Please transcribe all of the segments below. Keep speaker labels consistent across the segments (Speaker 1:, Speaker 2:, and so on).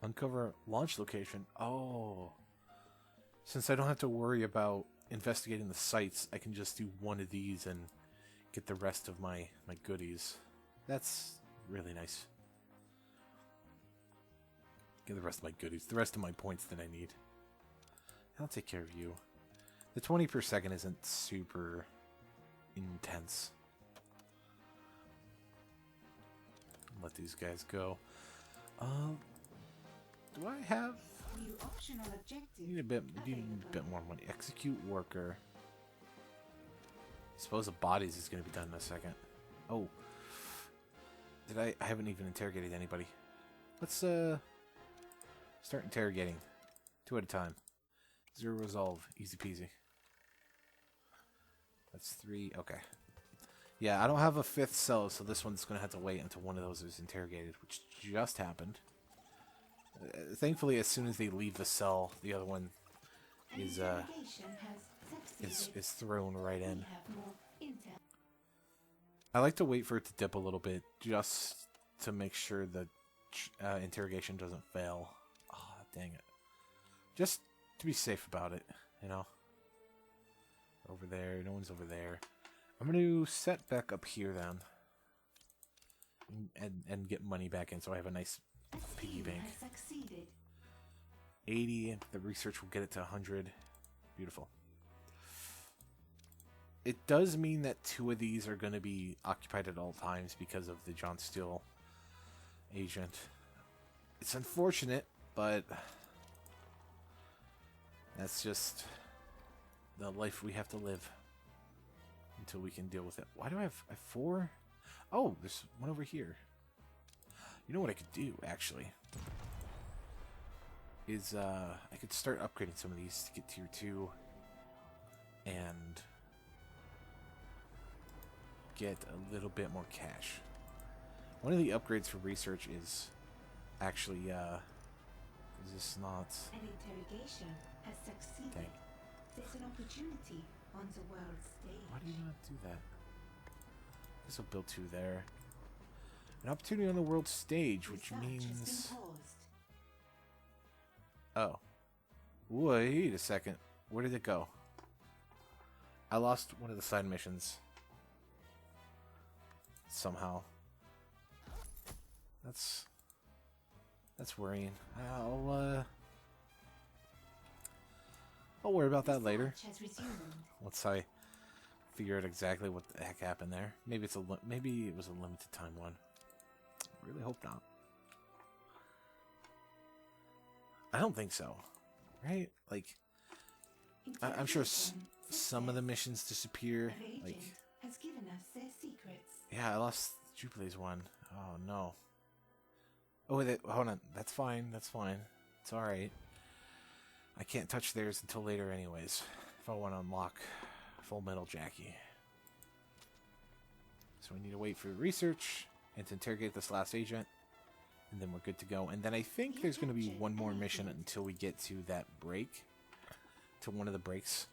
Speaker 1: Uncover launch location. Oh. Since I don't have to worry about investigating the sites, I can just do one of these and get the rest of my goodies. That's really nice. Get the rest of my goodies. The rest of my points that I need. I'll take care of you. The 20 per second isn't super intense. Let these guys go. Do I have...
Speaker 2: New optional objective.
Speaker 1: Need a bit more money. Execute worker. Suppose the bodies is going to be done in a second. Oh. Did I haven't even interrogated anybody. Let's start interrogating. 2 at a time. 0 resolve. Easy peasy. That's 3. Okay. Yeah, I don't have a 5th cell, so this one's going to have to wait until one of those is interrogated, which just happened. Thankfully, as soon as they leave the cell, the other one is thrown right in. I like to wait for it to dip a little bit, just to make sure the interrogation doesn't fail. Oh, dang it. Just to be safe about it, you know? Over there, no one's over there. I'm going to set back up here then. And get money back in so I have a nice piggy bank. 80, the research will get it to 100. Beautiful. It does mean that 2 of these are going to be occupied at all times because of the John Steele agent. It's unfortunate, but that's just the life we have to live until we can deal with it. Why do I have 4? Oh, there's one over here. You know what I could do, actually? Is, I could start upgrading some of these to get tier 2. And get a little bit more cash. One of the upgrades for research is actually, is this not...
Speaker 2: An interrogation has succeeded.
Speaker 1: Dang.
Speaker 2: There's an opportunity on the world stage.
Speaker 1: Why do you not do that? This will build 2 there. An opportunity on the world stage, which means... Oh. Wait a second. Where did it go? I lost one of the side missions. Somehow. That's worrying. I'll worry about that later. Once I figure out exactly what the heck happened there. Maybe maybe it was a limited time one. Really hope not. I don't think so. Right? Like, I'm sure some of the missions disappear. Like,
Speaker 2: has given us their secrets.
Speaker 1: Yeah, I lost Jubilee's one. Oh no. Oh, wait, hold on. That's fine. That's fine. It's alright. I can't touch theirs until later anyways. If I want to unlock Full Metal Jackie. So we need to wait for research and to interrogate this last agent. And then we're good to go. And then I think there's going to be one more mission until we get to that break. To one of the breaks.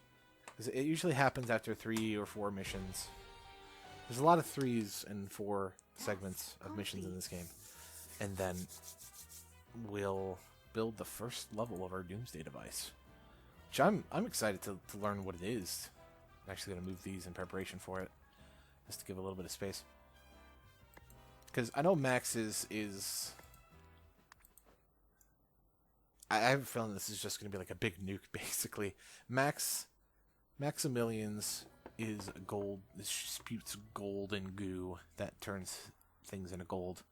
Speaker 1: Because it usually happens after 3 or 4 missions. There's a lot of 3s and 4 segments of missions in this game. And then we'll build the first level of our Doomsday device. Which I'm excited to learn what it is. I'm actually going to move these in preparation for it. Just to give a little bit of space. Because I know Max is... I have a feeling this is just going to be like a big nuke, basically. Maximilian's is gold. This spewts gold and goo that turns things into gold.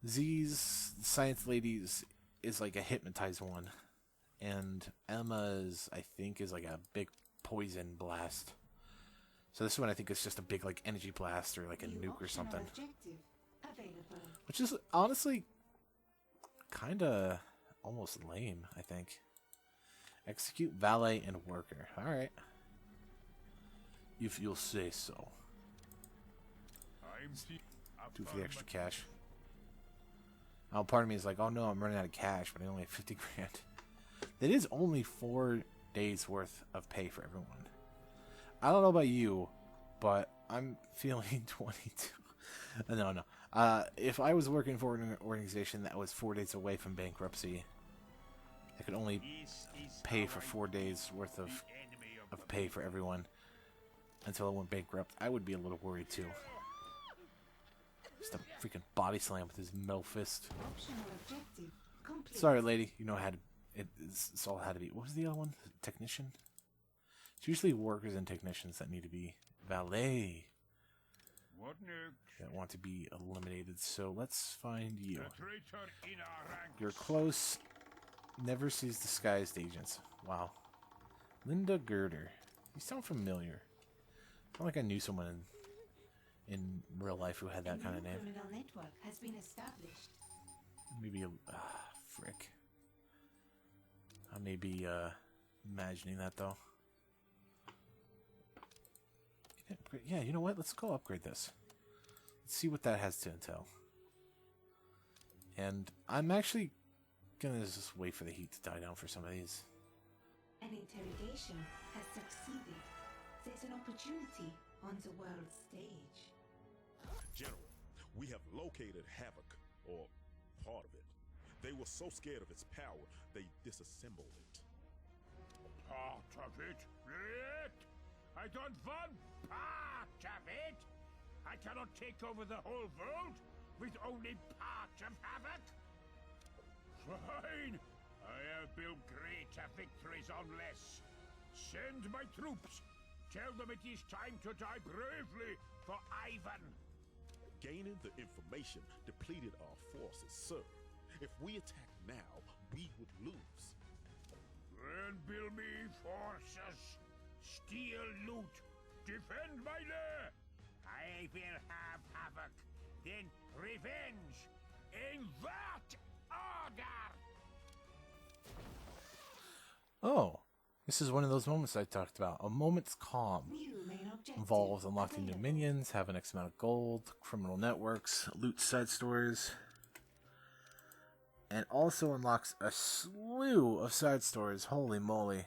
Speaker 1: Z's Science Ladies is like a hypnotized one. And Emma's, I think, is like a big poison blast. So this one I think is just a big like energy blast or like a nuke or something. Which is honestly kind of almost lame, I think. Execute valet and worker. Alright. If you'll say so. Do for the extra cash. Oh, part of me is like, oh no, I'm running out of cash, but I only have 50 grand. That is only 4 days worth of pay for everyone. I don't know about you, but I'm feeling 22. No. If I was working for an organization that was 4 days away from bankruptcy, I could only pay for 4 days worth of pay for everyone until it went bankrupt, I would be a little worried too. Just a freaking body slam with his metal fist.
Speaker 2: Optional objective complete.
Speaker 1: Sorry, lady. You know how to. It's all had to be. What was the other one? Technician? It's usually workers and technicians that need to be valet.
Speaker 3: What next?
Speaker 1: That want to be eliminated. So let's find you.
Speaker 3: A traitor in our ranks.
Speaker 1: You're close. Never sees disguised agents. Wow. Linda Girder. You sound familiar. I feel like I knew someone in real life who had that kind of name.
Speaker 2: A criminal network has been established.
Speaker 1: Maybe frick. I may be imagining that though. Yeah, you know what? Let's go upgrade this. Let's see what that has to entail. And I'm actually gonna just wait for the heat to die down for some of these.
Speaker 2: An interrogation has succeeded. There's an opportunity on the world stage.
Speaker 4: General, we have located Havoc, or part of it. They were so scared of its power, they disassembled it.
Speaker 3: Part of it? It? I don't want part of it. I cannot take over the whole world with only part of Havoc. Fine. I have built greater victories on less. Send my troops. Tell them it is time to die bravely for Ivan.
Speaker 4: Gaining the information depleted our forces, sir. If we attack now, we would lose.
Speaker 3: Then build me forces. Steal loot. Defend my lair. I will have Havoc. Then revenge. In that order.
Speaker 1: Oh, this is one of those moments I talked about. A moment's calm.
Speaker 2: New main objective
Speaker 1: Involves unlocking new
Speaker 2: available.
Speaker 1: minions, having X amount of gold, criminal networks, loot side stores, and also unlocks a slew of side stores. Holy moly.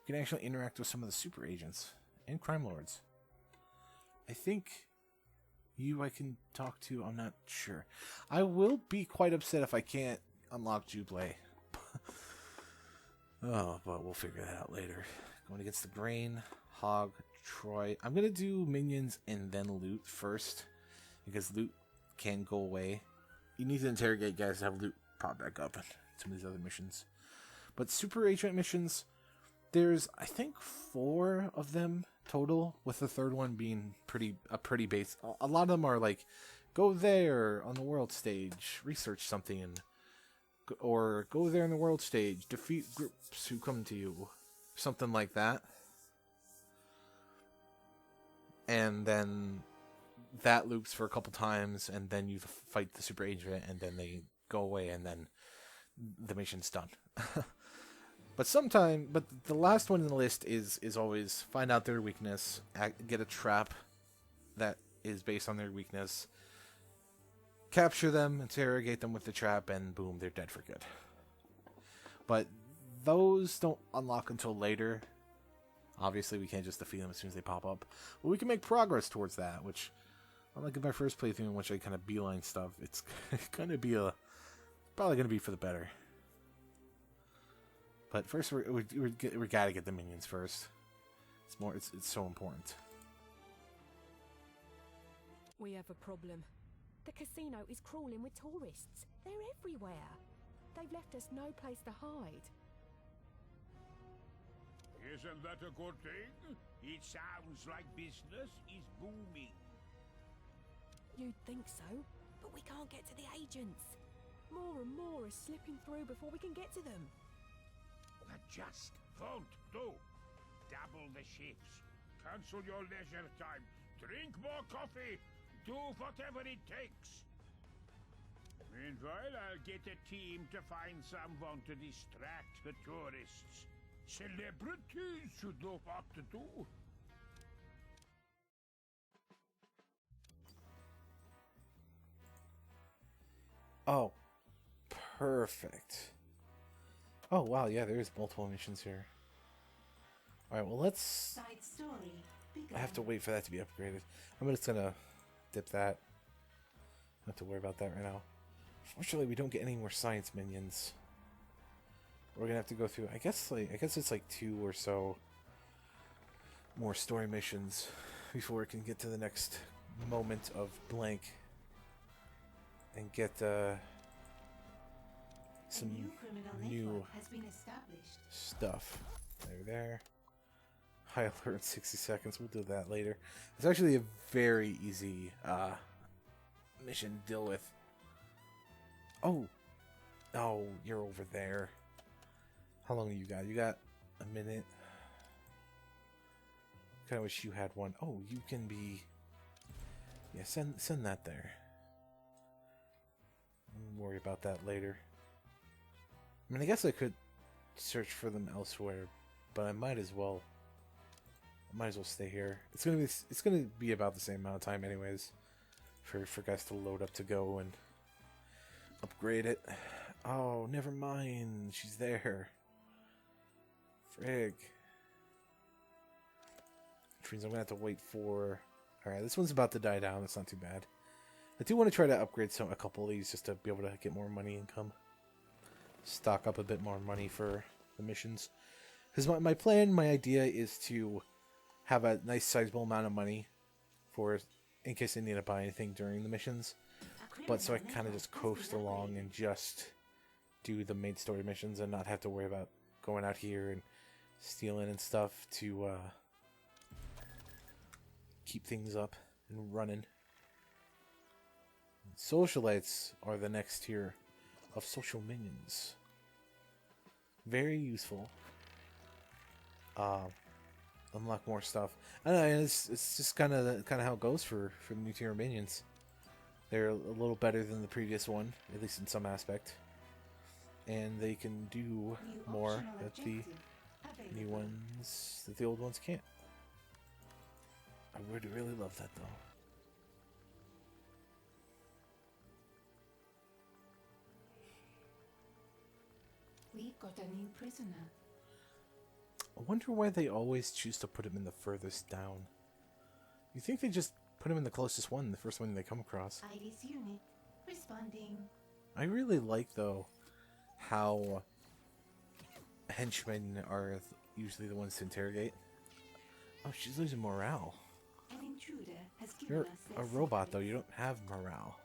Speaker 1: You can actually interact with some of the super agents and crime lords. I think you I can talk to, I'm not sure. I will be quite upset if I can't unlock Jubilee. Oh, but we'll figure that out later. Going against the Grain, Hog, Troy. I'm going to do minions and then loot first, because loot can go away. You need to interrogate guys to have loot pop back up in some of these other missions. But super agent missions, there's, I think, 4 of them total, with the third one being a pretty base. A lot of them are like, go there on the world stage, research something, or go there on the world stage, defeat groups who come to you, something like that. And then that loops for a couple times, and then you fight the super agent, and then they go away, and then the mission's done. But the last one in the list is always find out their weakness, get a trap that is based on their weakness, capture them, interrogate them with the trap, and boom, they're dead for good. But those don't unlock until later. Obviously, we can't just defeat them as soon as they pop up. But we can make progress towards that, which, unlike in my first playthrough in which I kind of beeline stuff, it's going to be probably going to be for the better. But first, we gotta get the minions first. It's so important.
Speaker 5: We have a problem. The casino is crawling with tourists. They're everywhere. They've left us no place to hide.
Speaker 3: Isn't that a good thing? It sounds like business is booming.
Speaker 5: You'd think so, but we can't get to the agents. More and more are slipping through before we can get to them.
Speaker 3: That just won't do. Double the shifts. Cancel your leisure time. Drink more coffee. Do whatever it takes. Meanwhile, I'll get a team to find someone to distract the tourists. Celebrities should know what to do.
Speaker 1: Oh, perfect. Oh, wow, yeah, there's multiple missions here. Alright, well, let's...
Speaker 2: Side story.
Speaker 1: I have to wait for that to be upgraded. I'm just gonna dip that. have to worry about that right now. Fortunately, we don't get any more science minions. We're gonna have to go through. I guess it's like 2 or so more story missions before we can get to the next moment of blank and get some
Speaker 2: A new criminal
Speaker 1: new
Speaker 2: network has been established.
Speaker 1: stuff. There. High alert in 60 seconds. We'll do that later. It's actually a very easy mission to deal with. Oh, you're over there. How long do you got? You got a minute. Kind of wish you had one. Oh, you can be. Yeah, send that there. We'll worry about that later. I mean, I guess I could search for them elsewhere, but I might as well. Stay here. It's gonna be about the same amount of time, anyways, for guys to load up to go and upgrade it. Oh, never mind. She's there. Frig. Which means I'm gonna have to wait for. All right, this one's about to die down. That's not too bad. I do want to try to upgrade a couple of these just to be able to get more money income. Stock up a bit more money for the missions. Because my plan, my idea is to have a nice sizable amount of money for in case I need to buy anything during the missions. But so I kind of just coast along and just do the main story missions and not have to worry about going out here and stealing and stuff to keep things up and running. Socialites are the next tier of social minions. Very useful. Unlock more stuff. I don't know, it's just kind of how it goes for the new tier minions. They're a little better than the previous one, at least in some aspect, and they can do more that the new ones that the old ones can't. I would really love that though.
Speaker 2: We've got a new prisoner.
Speaker 1: I wonder why they always choose to put him in the furthest down. You think they just put him in the closest one, the first one they come across?
Speaker 2: Iris unit responding.
Speaker 1: I really like, though, how henchmen are usually the ones to interrogate. Oh, she's losing morale.
Speaker 2: An intruder has given
Speaker 1: You're
Speaker 2: us their
Speaker 1: a robot,
Speaker 2: secret.
Speaker 1: though. You don't have morale.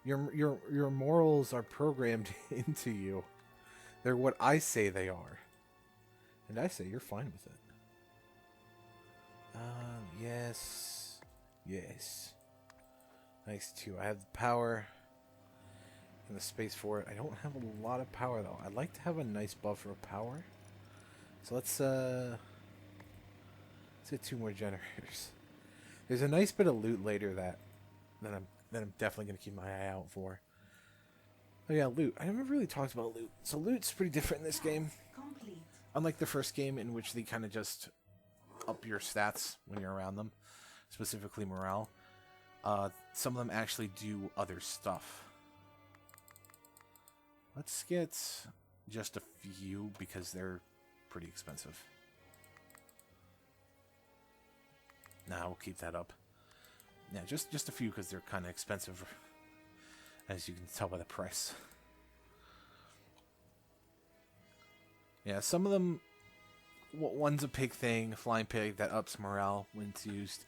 Speaker 1: Your morals are programmed into you. They're what I say they are. And I say you're fine with it. Yes. Yes. Nice, too. I have the power and the space for it. I don't have a lot of power, though. I'd like to have a nice buffer of power. So let's get 2 more generators. There's a nice bit of loot later that I'm definitely going to keep my eye out for. Oh yeah, loot. I never really talked about loot. So loot's pretty different in this game.
Speaker 2: Complete.
Speaker 1: Unlike the first game, in which they kind of just up your stats when you're around them, specifically morale, some of them actually do other stuff. Let's get just a few because they're pretty expensive. Nah, we'll keep that up. Yeah, just a few because they're kind of expensive, as you can tell by the price. Yeah, some of them, one's a pig thing, a flying pig that ups morale when it's used.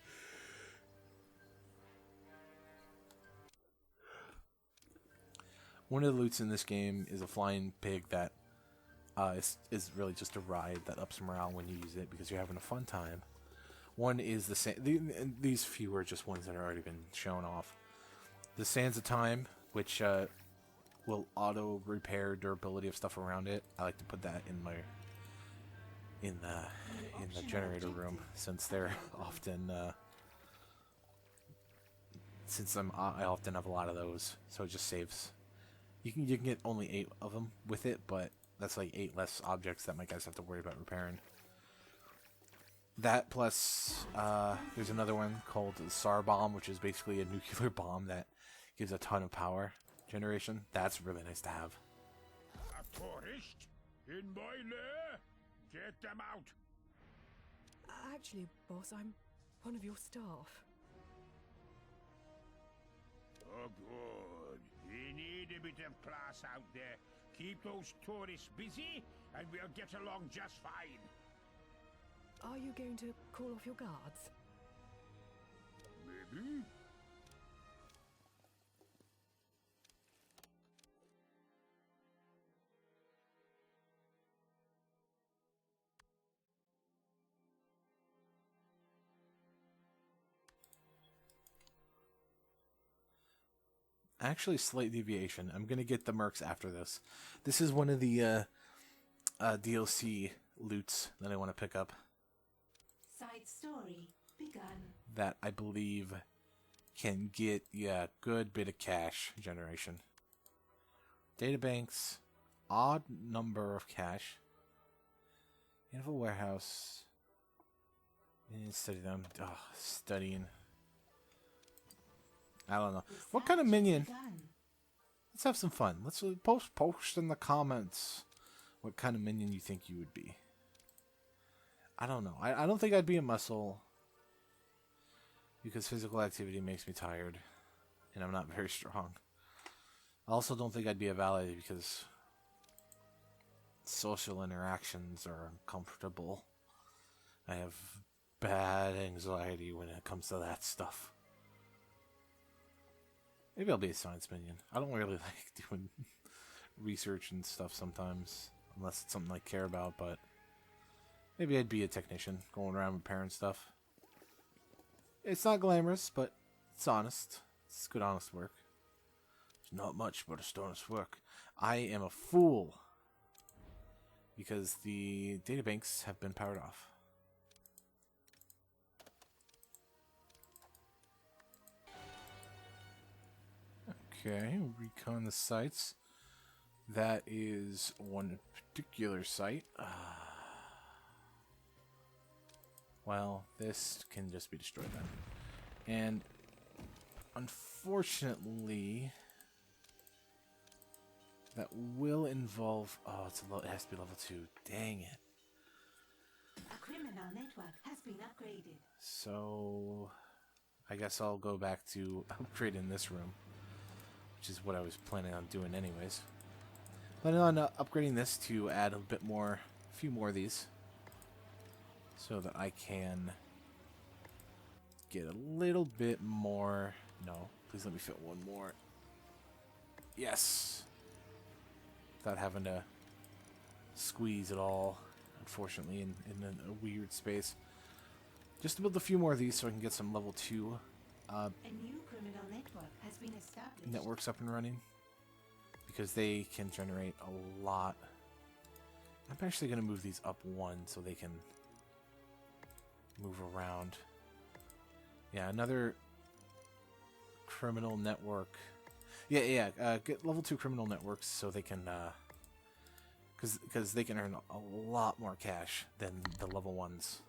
Speaker 1: One of the loots in this game is a flying pig that is really just a ride that ups morale when you use it because you're having a fun time. One is the same. These few are just ones that have already been shown off. The Sands of Time, which will auto repair durability of stuff around it. I like to put that in my in the generator room since they're often I often have a lot of those, so it just saves. You can get only 8 of them with it, but that's like 8 less objects that my guys have to worry about repairing. That plus there's another one called the SAR bomb, which is basically a nuclear bomb that gives a ton of power generation. That's really nice to have.
Speaker 3: A tourist? In my lair? Get them out!
Speaker 5: Actually, boss, I'm one of your staff.
Speaker 3: Oh, good. bit of class out there. Keep those tourists busy, and we'll get along just fine.
Speaker 5: Are you going to call off your guards?
Speaker 3: Maybe?
Speaker 1: Actually, slight deviation. I'm gonna get the mercs after this. This is one of the DLC loots that I want to pick up.
Speaker 2: Side story begun.
Speaker 1: That I believe can get a good bit of cash generation. Databanks, odd number of cash. Info warehouse. Study them. Oh, studying. I don't know. What kind of minion? Let's have some fun. Let's post in the comments what kind of minion you think you would be. I don't know. I don't think I'd be a muscle because physical activity makes me tired and I'm not very strong. I also don't think I'd be a valet because social interactions are uncomfortable. I have bad anxiety when it comes to that stuff. Maybe I'll be a science minion. I don't really like doing research and stuff sometimes, unless it's something I care about, but maybe I'd be a technician, going around repairing stuff. It's not glamorous, but it's honest. It's good, honest work. It's not much, but it's honest work. I am a fool, because the databanks have been powered off. Okay, recon the sites. That is one particular site. Well, this can just be destroyed then. And unfortunately, that will involve... Oh, it has to be level 2. Dang it.
Speaker 2: A criminal network has been upgraded.
Speaker 1: So, I guess I'll go back to upgrading this room, which is what I was planning on doing anyways. Planning on upgrading this to add a few more of these, so that I can get a little bit more. No, please let me fit one more. Yes! Without having to squeeze it all, unfortunately, in a weird space. Just to build a few more of these so I can get some level 2
Speaker 2: A new criminal network has been established.
Speaker 1: networks up and running, because they can generate a lot. I'm actually going to move these up 1 so they can move around. Yeah, another criminal network. Yeah. Get level 2 criminal networks so they can, because they can earn a lot more cash than the level 1s.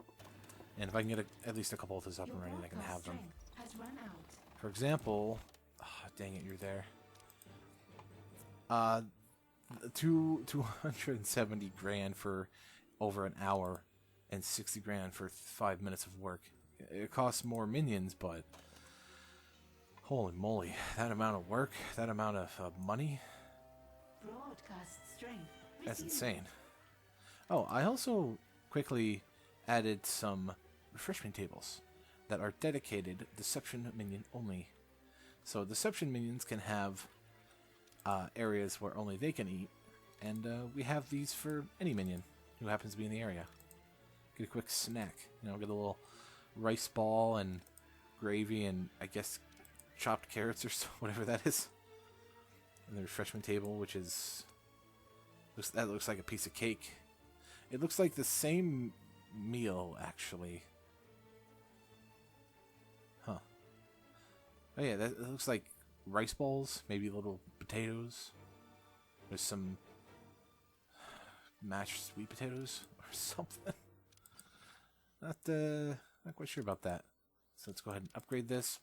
Speaker 1: And if I can get at least a couple of those up and running, I can have them.
Speaker 2: Has run out.
Speaker 1: For example, dang it, you're there. 270 grand for over an hour, and 60 grand for 5 minutes of work. It costs more minions, but holy moly, that amount of work, that amount of money,
Speaker 2: Broadcast strength.
Speaker 1: that's
Speaker 2: resumed.
Speaker 1: insane. Oh, I also quickly added some refreshment tables that are dedicated Deception minion only. So Deception minions can have areas where only they can eat, and we have these for any minion who happens to be in the area. Get a quick snack, get a little rice ball and gravy and I guess chopped carrots or whatever that is. And the refreshment table, which is that looks like a piece of cake. It looks like the same meal actually. Huh. Oh yeah, that looks like rice balls, maybe little potatoes. There's some mashed sweet potatoes or something. Not quite sure about that. So let's go ahead and upgrade this.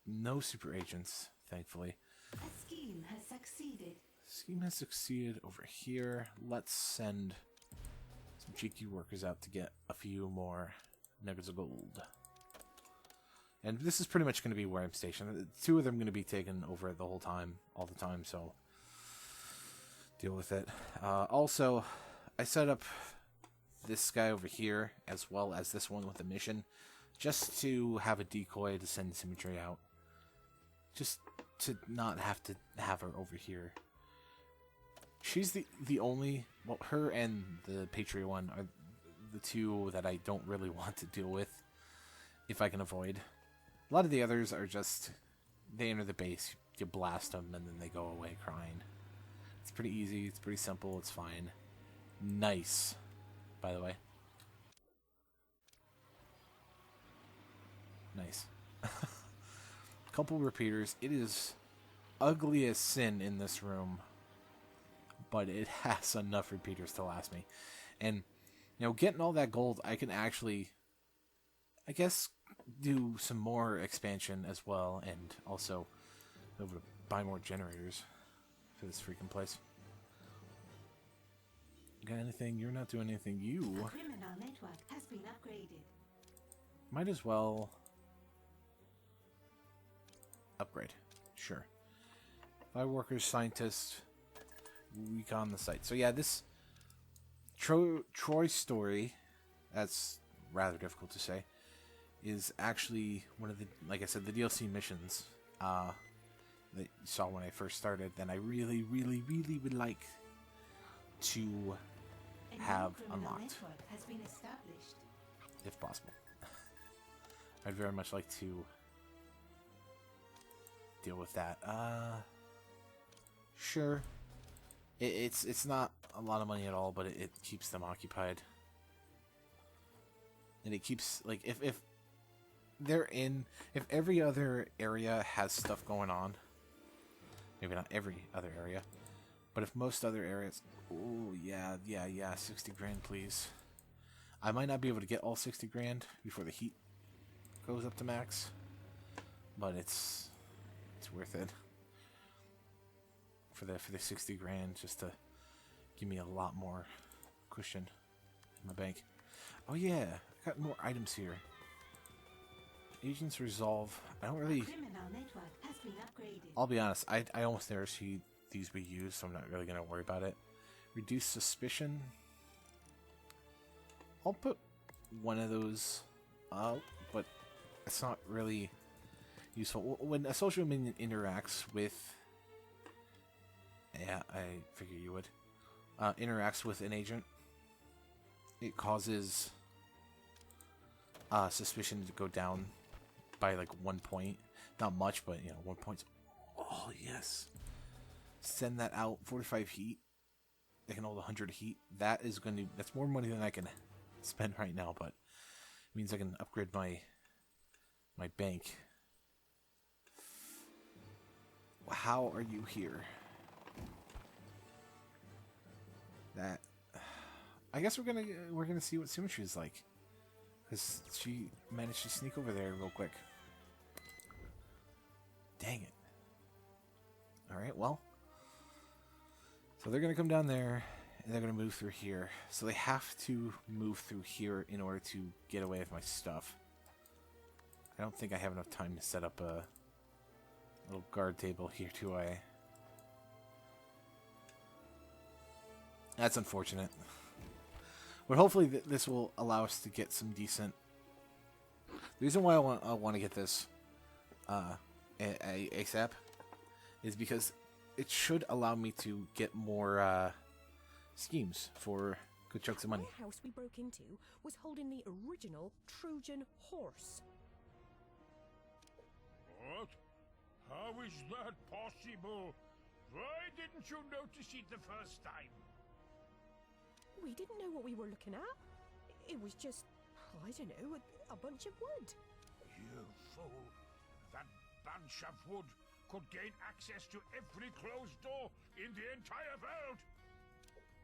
Speaker 1: No super agents, thankfully.
Speaker 2: A scheme has succeeded.
Speaker 1: Scheme has succeeded over here. Let's send some cheeky workers out to get a few more nuggets of gold. And this is pretty much going to be where I'm stationed. 2 of them going to be taken over the whole time, all the time, so deal with it. Also, I set up this guy over here as well as this one with a mission, just to have a decoy to send Symmetry out. Just to not have to have her over here. She's the only, well, her and the Patriot one are the two that I don't really want to deal with, if I can avoid. A lot of the others are just, they enter the base, you blast them, and then they go away crying. It's pretty easy, it's pretty simple, it's fine. Nice, by the way. Nice. Couple repeaters. It is ugly as sin in this room, but it has enough repeaters to last me. And, you know, getting all that gold, I can actually, I guess, do some more expansion as well, and also be able to buy more generators for this freaking place. Got anything? You're not doing anything. You
Speaker 2: The criminal network has been upgraded.
Speaker 1: might as well upgrade. Sure. 5 workers, scientists, recon the site. So yeah, this Troy story, that's rather difficult to say, is actually one of the, like I said, the DLC missions that you saw when I first started. Then I really, really, really would like to have unlocked,
Speaker 2: Network has been established.
Speaker 1: if possible. I'd very much like to deal with that. Sure. It's not a lot of money at all, but it keeps them occupied. And it keeps, like, if they're in, if every other area has stuff going on, maybe not every other area, but if most other areas, oh yeah, 60 grand please. I might not be able to get all 60 grand before the heat goes up to max, but it's worth it for the 60 grand, just to give me a lot more cushion in my bank. Oh yeah, I got more items here. Agents resolve. I don't really.
Speaker 2: Criminal network has been upgraded.
Speaker 1: I'll be honest. I almost never see these be used, so I'm not really gonna worry about it. Reduce suspicion. I'll put one of those up, but it's not really useful. When a social minion interacts with, yeah, I figure you would, interacts with an agent, it causes suspicion to go down by like 1 point. Not much, but, you know, 1 point. Oh, yes. Send that out. 45 heat. They can hold 100 heat. That is going to, that's more money than I can spend right now, but it means I can upgrade my bank. How are you here? That, I guess we're gonna see what Symmetry is like, because she managed to sneak over there real quick. Dang it. Alright, well, so they're gonna come down there and they're gonna move through here, so they have to move through here in order to get away with my stuff. I don't think I have enough time to set up a little guard table here, do I? That's unfortunate. But hopefully this will allow us to get some decent... The reason why I want to get this ASAP is because it should allow me to get more schemes for good chunks of money.
Speaker 5: The house we broke into was holding the original Trojan horse.
Speaker 3: What? How is that possible? Why didn't you notice it the first time?
Speaker 5: We didn't know what we were looking at. It was just, I don't know, a bunch of wood.
Speaker 3: You fool. That bunch of wood could gain access to every closed door in the entire world.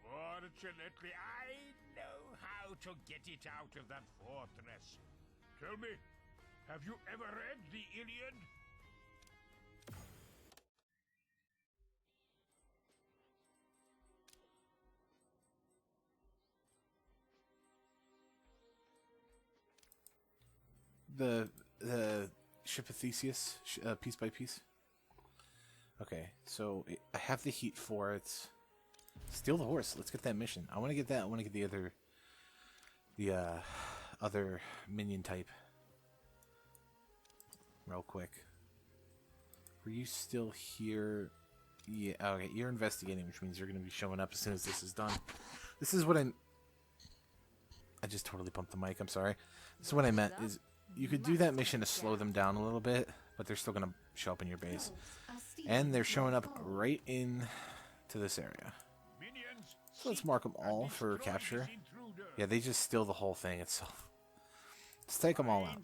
Speaker 3: Fortunately, I know how to get it out of that fortress. Tell me, have you ever read the Iliad?
Speaker 1: The ship of Theseus, piece by piece. Okay, so I have the heat for it. Steal the horse. Let's get that mission. I want to get that. I want to get the other minion type real quick. Were you still here? Yeah, okay, you're investigating, which means you're going to be showing up as soon as this is done. This is what I just totally pumped the mic, I'm sorry. This is what I meant, is you could do that mission to slow them down a little bit, but they're still going to show up in your base. And they're showing up right in to this area. So let's mark them all for capture. Yeah, they just steal the whole thing itself. Let's take them all out.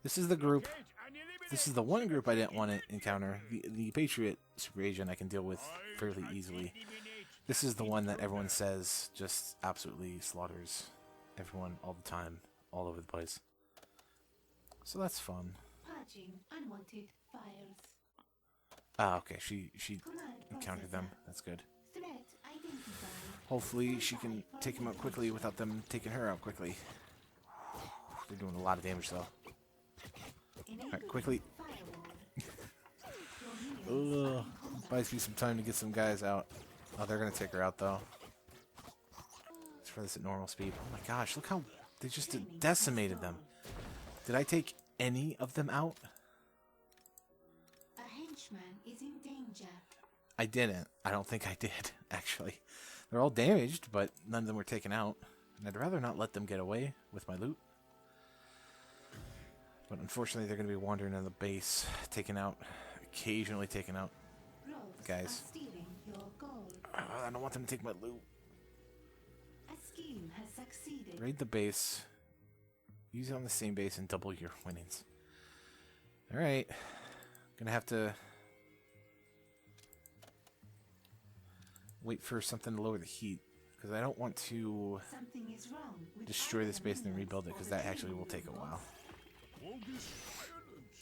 Speaker 1: This is the group. This is the one group I didn't want to encounter. The Patriot Super Agent I can deal with fairly easily. This is the one that everyone says just absolutely slaughters everyone all the time, all over the place. So that's fun.
Speaker 2: Purging unwanted files.
Speaker 1: Ah, okay, she encountered them. That's good.
Speaker 2: Threat identified.
Speaker 1: Hopefully she can take them out quickly without them taking her out quickly. They're doing a lot of damage though. Alright, quickly. Ugh. Buys me some time to get some guys out. Oh, they're gonna take her out though. Let's try this at normal speed. Oh my gosh, look how they just decimated them. Did I take any of them out?
Speaker 2: A henchman is in danger.
Speaker 1: I didn't. I don't think I did, actually. They're all damaged, but none of them were taken out. And I'd rather not let them get away with my loot. But unfortunately, they're going to be wandering in the base, taken out, occasionally taken out. Guys. I don't want them to take my loot.
Speaker 2: A scheme has succeeded.
Speaker 1: Raid the base. Use it on the same base and double your winnings. Alright. Gonna have to wait for something to lower the heat. Because I don't want to destroy this base and then rebuild it. Because that actually will take a while.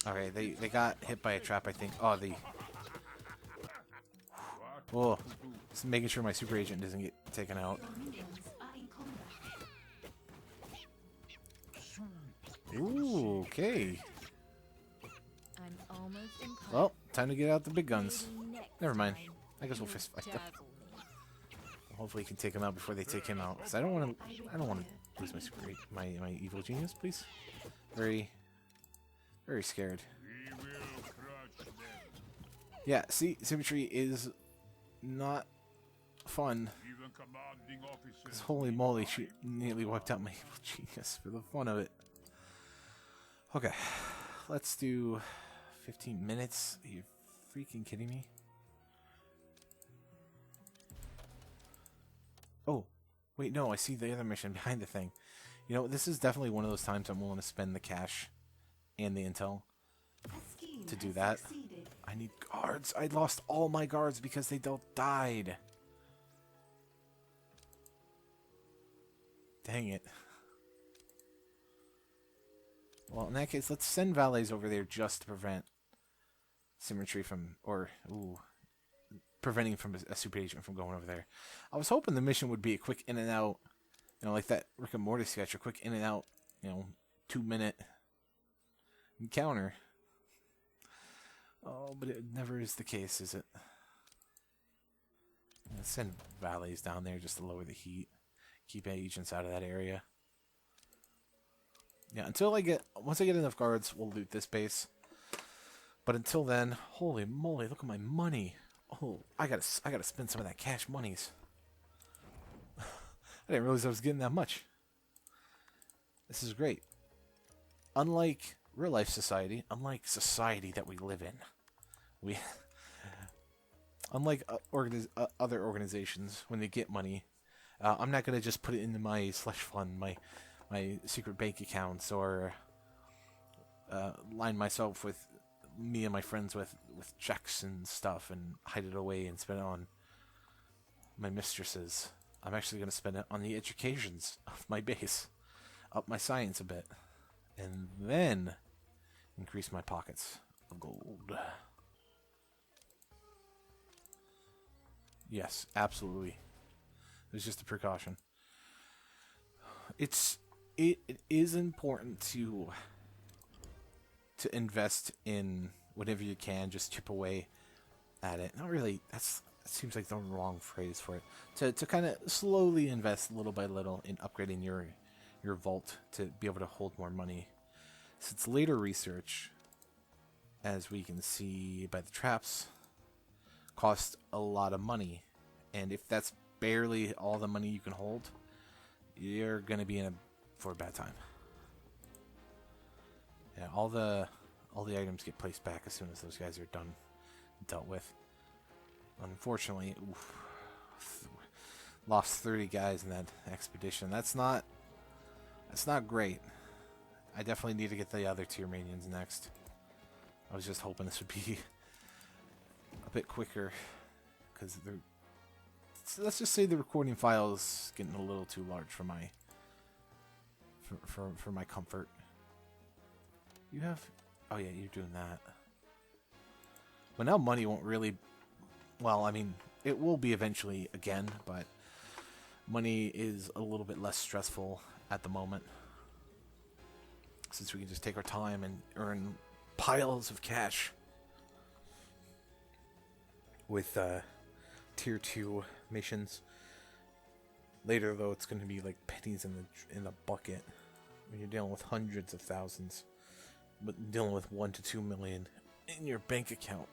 Speaker 1: Okay, they got hit by a trap, I think. Oh, oh, just making sure my super agent doesn't get taken out. Ooh, okay. Well, time to get out the big guns. Never mind. I guess we'll fist fight them. Hopefully, you can take him out before they take him out. Cause I don't want to lose my super my evil genius, please. Very scared. Yeah, see, symmetry is not fun. Because holy moly, she nearly wiped out my evil genius for the fun of it. Okay, let's do 15 minutes. Are you freaking kidding me? Oh, wait, no, I see the other mission behind the thing. You know, this is definitely one of those times I'm willing to spend the cash and the intel to do that. I need guards. I lost all my guards because they all died. Dang it. Well, in that case, let's send valets over there just to prevent symmetry from, preventing from a super agent from going over there. I was hoping the mission would be a quick in and out, you know, like that Rick and Morty sketch, a quick in and out, you know, 2-minute encounter. Oh, but it never is the case, is it? Let's send valets down there just to lower the heat. Keep agents out of that area. Yeah, once I get enough guards, we'll loot this base. But until then, holy moly, look at my money. Oh, I gotta spend some of that cash monies. I didn't realize I was getting that much. This is great. Unlike real life society, unlike society that we live in, unlike other organizations, when they get money, I'm not gonna just put it into my slush fund, my secret bank accounts, or line myself with me and my friends with checks and stuff and hide it away and spend it on my mistresses. I'm actually going to spend it on the educations of my base, up my science a bit, and then increase my pockets of gold. Yes, absolutely. It's just a precaution. It is important to invest in whatever you can, just chip away at it. Not really, that's seems like the wrong phrase for it. To kind of slowly invest little by little in upgrading your vault to be able to hold more money. Since later research, as we can see by the traps, cost a lot of money, and if that's barely all the money you can hold, you're gonna be for a bad time. Yeah, all the items get placed back as soon as those guys are dealt with. Unfortunately, lost 30 guys in that expedition. That's not great. I definitely need to get the other tier minions next. I was just hoping this would be a bit quicker, because let's just say the recording file is getting a little too large for my for my comfort. You have, oh yeah, you're doing that. But now money won't really, well, I mean, it will be eventually again, but money is a little bit less stressful at the moment, since we can just take our time and earn piles of cash with tier 2 missions. Later though, it's going to be like pennies in the bucket when you're dealing with hundreds of thousands, but dealing with 1 to 2 million in your bank account.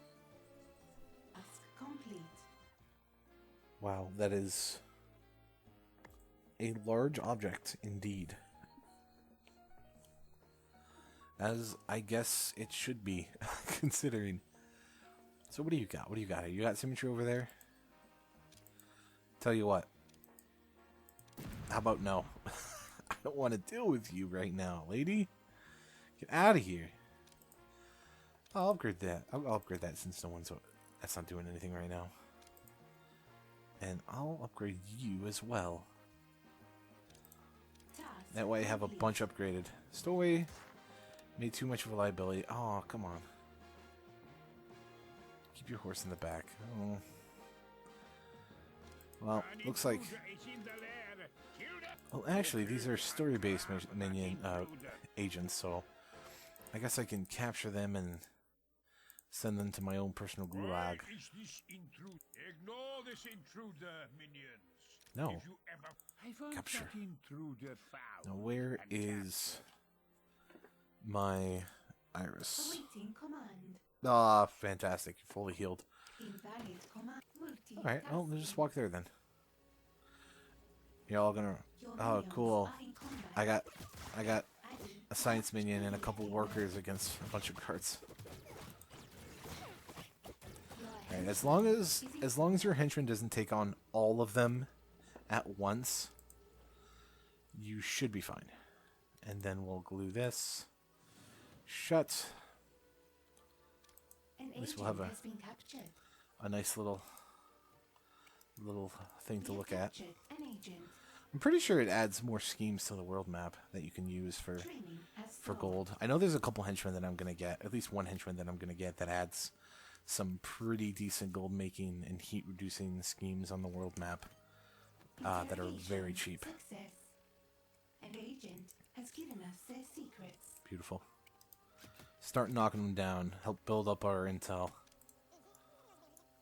Speaker 2: Task complete.
Speaker 1: Wow, that is a large object indeed. As I guess it should be, considering. So what do you got? What do you got? You got symmetry over there? Tell you what. How about no? I don't want to deal with you right now, lady. Get out of here. I'll upgrade that. I'll upgrade that since that's not doing anything right now. And I'll upgrade you as well.
Speaker 2: Task
Speaker 1: That way I have a
Speaker 2: complete.
Speaker 1: bunch upgraded. Stowaway made too much of a liability. Oh, come on. Keep your horse in the back. Oh. Well, looks like... Well, actually, these are story-based minion agents, so I guess I can capture them and send them to my own personal gulag.
Speaker 3: Ignore this intruder, minions.
Speaker 1: No.
Speaker 3: If you ever... I want
Speaker 1: Capture.
Speaker 3: that intruder found
Speaker 1: Now, where
Speaker 3: and
Speaker 1: is my Iris?
Speaker 2: Awaiting command.
Speaker 1: Ah, fantastic. You're fully healed.
Speaker 2: Invalid command.
Speaker 1: Alright, well, let's just walk there then. You're all gonna...
Speaker 2: Your
Speaker 1: Oh,
Speaker 2: minions
Speaker 1: cool.
Speaker 2: are in combat.
Speaker 1: I got
Speaker 2: Adding
Speaker 1: a science minion and a couple workers against a bunch of guards.
Speaker 2: your
Speaker 1: Alright, as long as your henchman doesn't take on all of them at once, you should be fine. And then we'll glue this shut.
Speaker 2: An
Speaker 1: At least
Speaker 2: agent
Speaker 1: we'll have
Speaker 2: has been captured.
Speaker 1: a nice little thing to
Speaker 2: We have
Speaker 1: look at.
Speaker 2: captured an agent.
Speaker 1: I'm pretty sure it adds more schemes to the world map that you can use for
Speaker 2: Training has
Speaker 1: for
Speaker 2: stalled.
Speaker 1: gold. I know there's a couple henchmen that I'm gonna get, at least one henchman that I'm gonna get that adds some pretty decent gold making and heat reducing schemes on the world map that are very
Speaker 2: Interrogation
Speaker 1: cheap.
Speaker 2: Success. An agent has given us their secrets.
Speaker 1: Beautiful. Start knocking them down. Help build up our intel.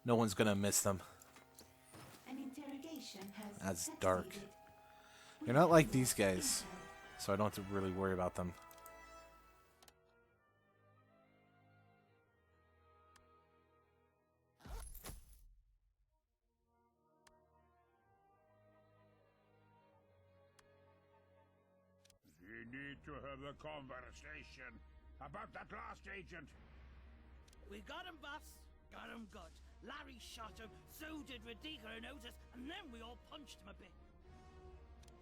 Speaker 1: No one's gonna miss them.
Speaker 2: An interrogation has
Speaker 1: That's
Speaker 2: succeeded.
Speaker 1: dark.
Speaker 2: We
Speaker 1: You're not
Speaker 2: have
Speaker 1: like
Speaker 2: more
Speaker 1: these guys,
Speaker 2: intel.
Speaker 1: so I don't have to really worry about them.
Speaker 3: We need to have a conversation about that last agent.
Speaker 6: We got him, boss. Got him good. Larry shot him, so did Radica and Otis, and then we all punched him a bit.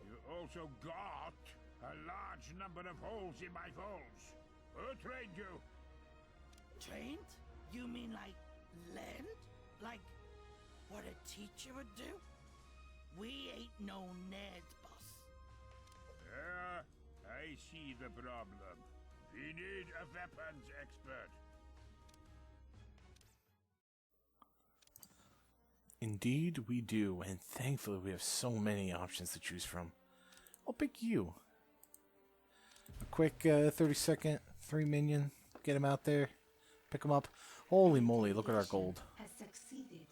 Speaker 3: You also got a large number of holes in my vaults. Who trained you?
Speaker 6: Trained? You mean like learned? Like what a teacher would do? We ain't no nerds, boss.
Speaker 3: Yeah, I see the problem. We need a weapons expert.
Speaker 1: Indeed, we do, and thankfully we have so many options to choose from. I'll pick you. A quick 30-second 3 minion. Get him out there. Pick him up. Holy moly, look at our gold.
Speaker 2: Has succeeded.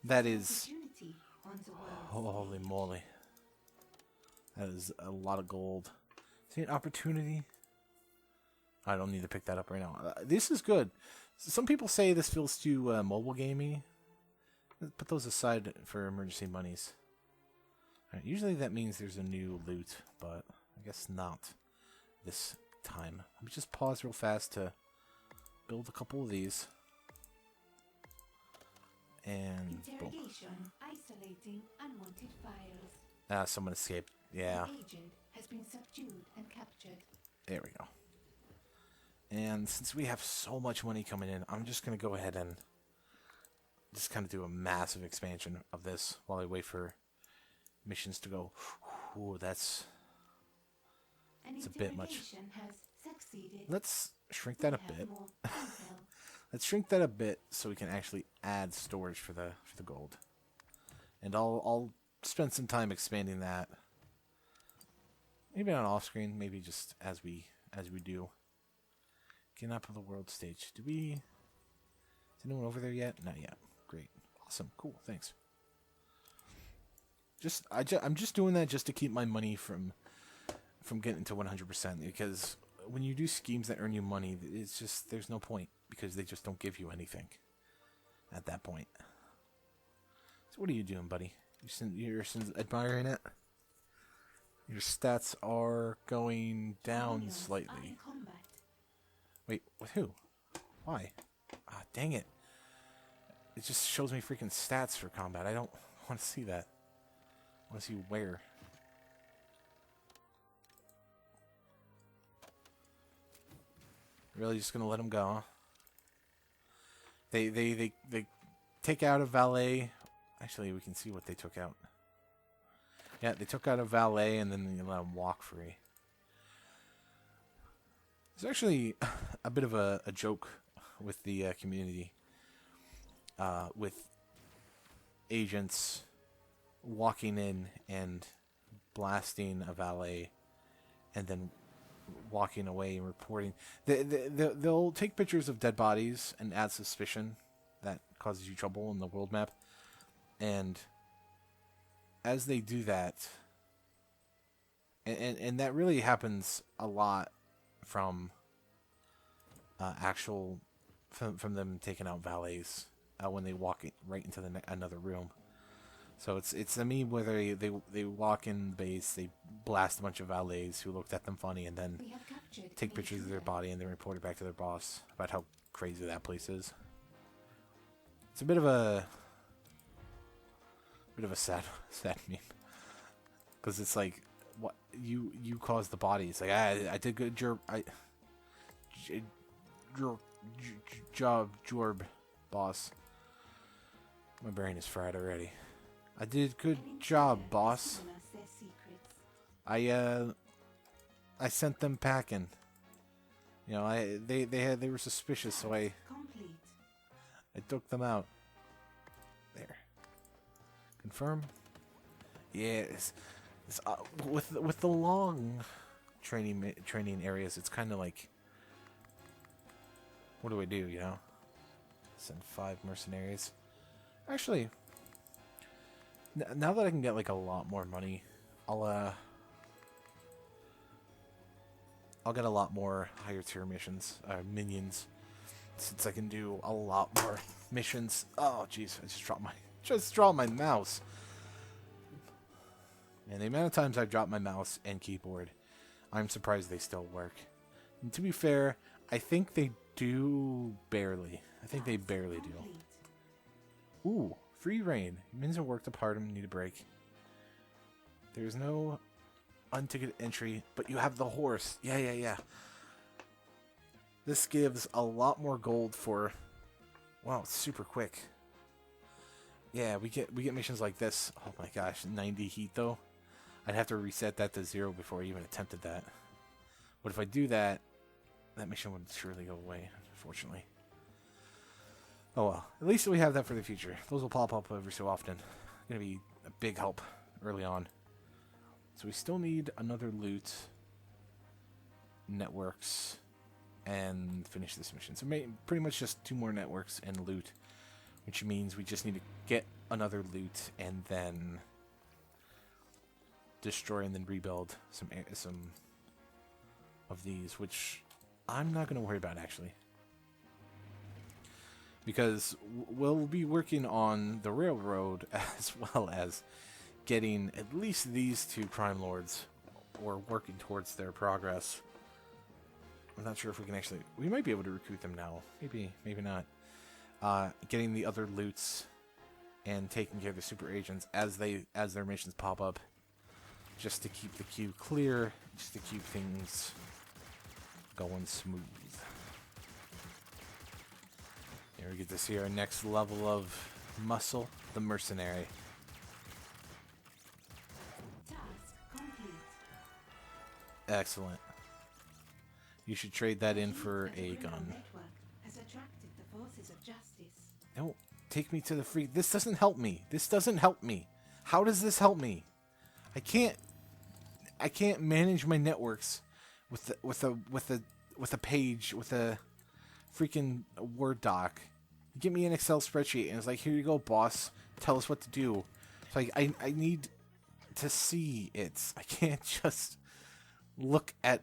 Speaker 1: That
Speaker 2: There's an
Speaker 1: is...
Speaker 2: opportunity on the world's
Speaker 1: Holy
Speaker 2: stage.
Speaker 1: moly. That is a lot of gold. See an opportunity? I don't need to pick that up right now. This is good. Some people say this feels too mobile gamey. Put those aside for emergency monies. Alright, usually that means there's a new loot, but I guess not this time. Let me just pause real fast to build a couple of these. And boom.
Speaker 2: Interrogation. Isolating unwanted files.
Speaker 1: Someone escaped. Yeah.
Speaker 2: The agent has been subdued and captured.
Speaker 1: There we go. And since we have so much money coming in, I'm just going to go ahead and just kind of do a massive expansion of this while I wait for missions to go. Ooh, that's
Speaker 2: An
Speaker 1: a bit much.
Speaker 2: interrogation has succeeded.
Speaker 1: Let's shrink that a
Speaker 2: We have
Speaker 1: bit.
Speaker 2: more intel.
Speaker 1: Let's shrink that a bit so we can actually add storage for the gold. And I'll spend some time expanding that. Maybe not off screen, maybe just as we do. Getting up on the world stage. Is anyone over there yet? Not yet. Great. Awesome. Cool. Thanks. I'm just doing that just to keep my money from getting to 100%, because when you do schemes that earn you money, it's just there's no point because they just don't give you anything at that point. So what are you doing, buddy? You're admiring it? Your stats are going down
Speaker 2: Minions are
Speaker 1: slightly.
Speaker 2: in combat.
Speaker 1: Wait, with who? Why? Ah, dang it. It just shows me freaking stats for combat. I don't want to see that. I want to see where. Really just gonna let them go, huh? They take out a valet. Actually, we can see what they took out. Yeah, they took out a valet and then they let them walk free. There's actually a bit of a joke with the community. With agents walking in and blasting a valet and then walking away and reporting. They'll take pictures of dead bodies and add suspicion that causes you trouble in the world map. And as they do that, and that really happens a lot from from them taking out valets when they walk right into another room. So it's a meme where they walk in the base, they blast a bunch of valets who looked at them funny, and then
Speaker 2: We have captured
Speaker 1: take
Speaker 2: an
Speaker 1: pictures of their
Speaker 2: intruder.
Speaker 1: body and then report it back to their boss about how crazy that place is. It's a bit of a sad meme, because it's like, what you caused the body. It's like I did good job, Jorb, boss. My brain is fried already. I did good
Speaker 2: An
Speaker 1: job,
Speaker 2: intruder
Speaker 1: boss.
Speaker 2: has given us their secrets.
Speaker 1: I sent them packing. You know, they were suspicious, so I
Speaker 2: Complete.
Speaker 1: took them out. There. Confirm. Yes. With the long training areas, it's kind of like, what do I do? You know, send 5 mercenaries. Actually, now that I can get like a lot more money, I'll get a lot more higher tier minions, since I can do a lot more missions. Oh, jeez, I just dropped my mouse. And the amount of times I've dropped my mouse and keyboard, I'm surprised they still work. And to be fair, I think they do barely. I think they barely do.
Speaker 2: Complete.
Speaker 1: Ooh, free reign. Humans are worked apart and need a break. There's no unticketed entry, but you have the horse. Yeah. This gives a lot more gold for... Wow, it's super quick. Yeah, we get missions like this. Oh my gosh, 90 heat though. I'd have to reset that to 0 before I even attempted that. But if I do that, that mission would surely go away, unfortunately. Oh well, at least we have that for the future. Those will pop up every so often. Gonna be a big help early on. So we still need another loot, networks, and finish this mission. So pretty much just 2 more networks and loot which means we just need to get another loot and then destroy and then rebuild some of these, which I'm not going to worry about actually, because we'll be working on the railroad as well as getting at least these two crime lords, or working towards their progress. I'm not sure if we can actually... We might be able to recruit them now. Maybe, maybe not. Getting the other loots and taking care of the super agents as their missions pop up, just to keep the queue clear, just to keep things going smooth. Here we get to see our next level of muscle, the mercenary.
Speaker 2: Task complete.
Speaker 1: Excellent. You should trade that in for a
Speaker 2: The
Speaker 1: gun.
Speaker 2: network has attracted the forces of justice.
Speaker 1: Don't take me to the free. This doesn't help me. This doesn't help me. How does this help me? I can't manage my networks with a page, with a freaking Word doc. You give me an Excel spreadsheet and it's like, here you go, boss. Tell us what to do. It's like I need to see it. I can't just look at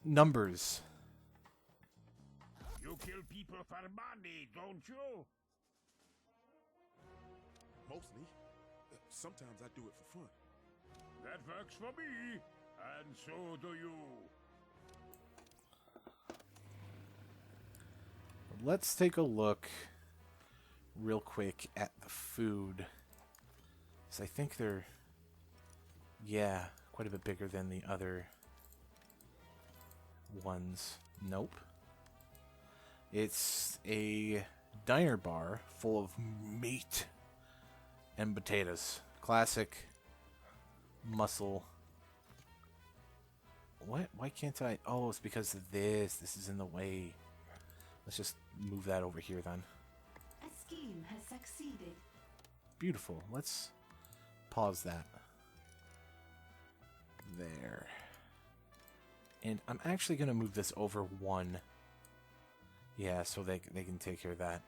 Speaker 1: numbers.
Speaker 3: You kill people for money, don't you?
Speaker 4: Mostly. Sometimes I do it for fun.
Speaker 3: That works for me, and so do you.
Speaker 1: Let's take a look real quick at the food. So I think they're, yeah, quite a bit bigger than the other ones. Nope. It's a diner bar full of meat and potatoes. Classic muscle. What? Why can't I? Oh, it's because of this. This is in the way. Let's just move that over here then.
Speaker 2: A scheme has succeeded.
Speaker 1: Beautiful. Let's pause that. There. And I'm actually going to move this over one. Yeah, so they can take care of that.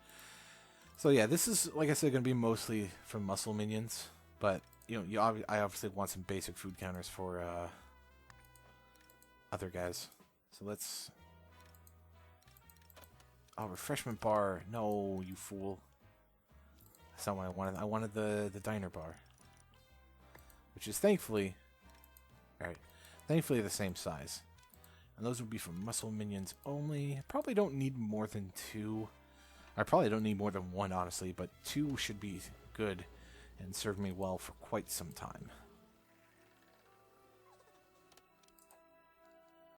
Speaker 1: So yeah, this is, like I said, going to be mostly for muscle minions. But, you know, I obviously want some basic food counters for other guys. So let's... Oh, refreshment bar. No, you fool. That's not what I wanted. I wanted the diner bar. Which is thankfully... Alright. Thankfully the same size. And those would be for muscle minions only. Probably don't need more than 2. I probably don't need more than 1, honestly. But 2 should be good and serve me well for quite some time.